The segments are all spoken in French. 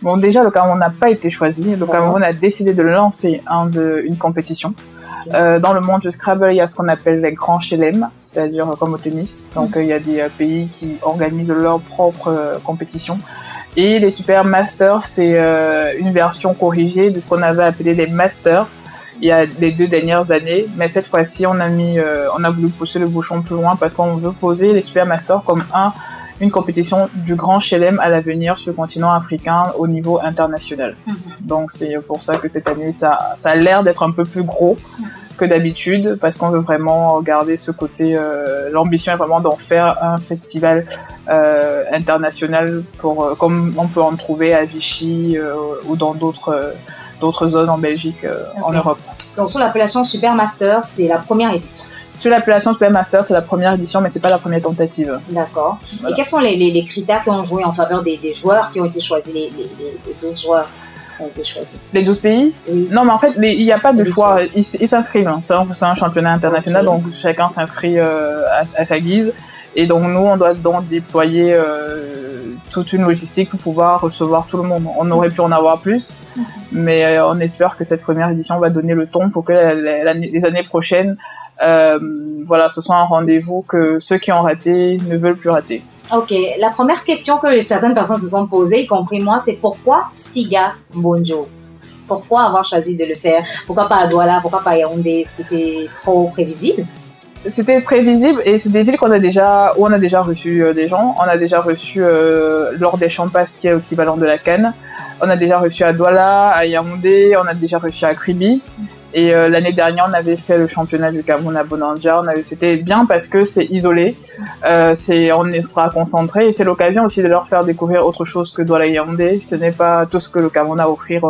Bon, déjà, le Cameroun n'a pas été choisi. Le Cameroun a décidé de lancer une compétition. Dans le monde du Scrabble, il y a ce qu'on appelle les grands chelem, c'est-à-dire comme au tennis. Donc, il y a des pays qui organisent leur propre compétition. Et les Super Masters, c'est une version corrigée de ce qu'on avait appelé les Masters il y a les 2 dernières années. Mais cette fois-ci, on a voulu pousser le bouchon plus loin parce qu'on veut poser les Super Masters comme une compétition du grand chelem à l'avenir sur le continent africain au niveau international. Donc c'est pour ça que cette année, ça a l'air d'être un peu plus gros que d'habitude, parce qu'on veut vraiment garder ce côté... l'ambition est vraiment d'en faire un festival international comme on peut en trouver à Vichy ou dans d'autres zones en Belgique, en Europe. Donc sur l'appellation Supermaster, c'est la première édition. Sur l'appellation Supermaster, c'est la première édition, mais c'est pas la première tentative. D'accord. Voilà. Et quels sont les critères qui ont joué en faveur des joueurs qui ont été choisis, les 12 joueurs qui ont été choisis? Les 12 pays? Oui. Non, mais en fait, il n'y a pas de choix. Ils s'inscrivent. Hein. C'est un championnat international, donc chacun s'inscrit à sa guise. Et donc nous, on doit donc déployer toute une logistique pour pouvoir recevoir tout le monde. On aurait pu en avoir plus, mais on espère que cette première édition va donner le ton pour que les années prochaines, ce soit un rendez-vous que ceux qui ont raté ne veulent plus rater. Ok, la première question que certaines personnes se sont posées, y compris moi, c'est pourquoi Siga Mbonjo? Pourquoi avoir choisi de le faire? Pourquoi pas à Douala? Pourquoi pas à Yaoundé? C'était trop prévisible? C'était prévisible et c'est des villes où on a déjà reçu des gens. On a déjà reçu lors des Champas, qui est l'équivalent de la CAN. On a déjà reçu à Douala, à Yaoundé, on a déjà reçu à Kribi. Et l'année dernière, on avait fait le championnat du Cameroun à Bonandia. C'était bien parce que c'est isolé, on sera concentré et c'est l'occasion aussi de leur faire découvrir autre chose que Douala et Yaoundé. Ce n'est pas tout ce que le Cameroun a à offrir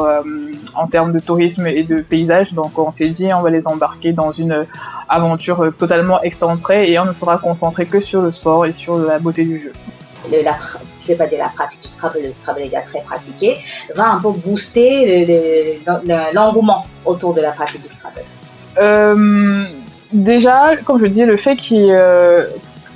en termes de tourisme et de paysage. Donc on s'est dit, on va les embarquer dans une aventure totalement excentrée et on ne sera concentré que sur le sport et sur la beauté du jeu. Je vais pas dire la pratique du Scrabble, le Scrabble est déjà très pratiqué, va un peu booster l'engouement autour de la pratique du Scrabble. Déjà, comme je dis, le fait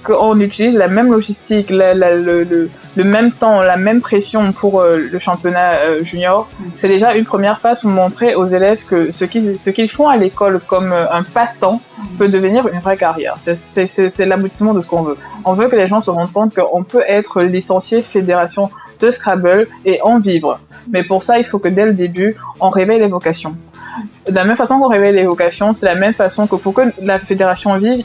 qu'on utilise la même logistique, le même temps, la même pression pour le championnat junior, c'est déjà une première phase pour montrer aux élèves que ce qu'ils font à l'école comme un passe-temps peut devenir une vraie carrière. C'est l'aboutissement de ce qu'on veut. On veut que les gens se rendent compte qu'on peut être licencié fédération de Scrabble et en vivre. Mais pour ça, il faut que dès le début, on réveille les vocations. De la même façon qu'on réveille les vocations, c'est la même façon que pour que la fédération vive, il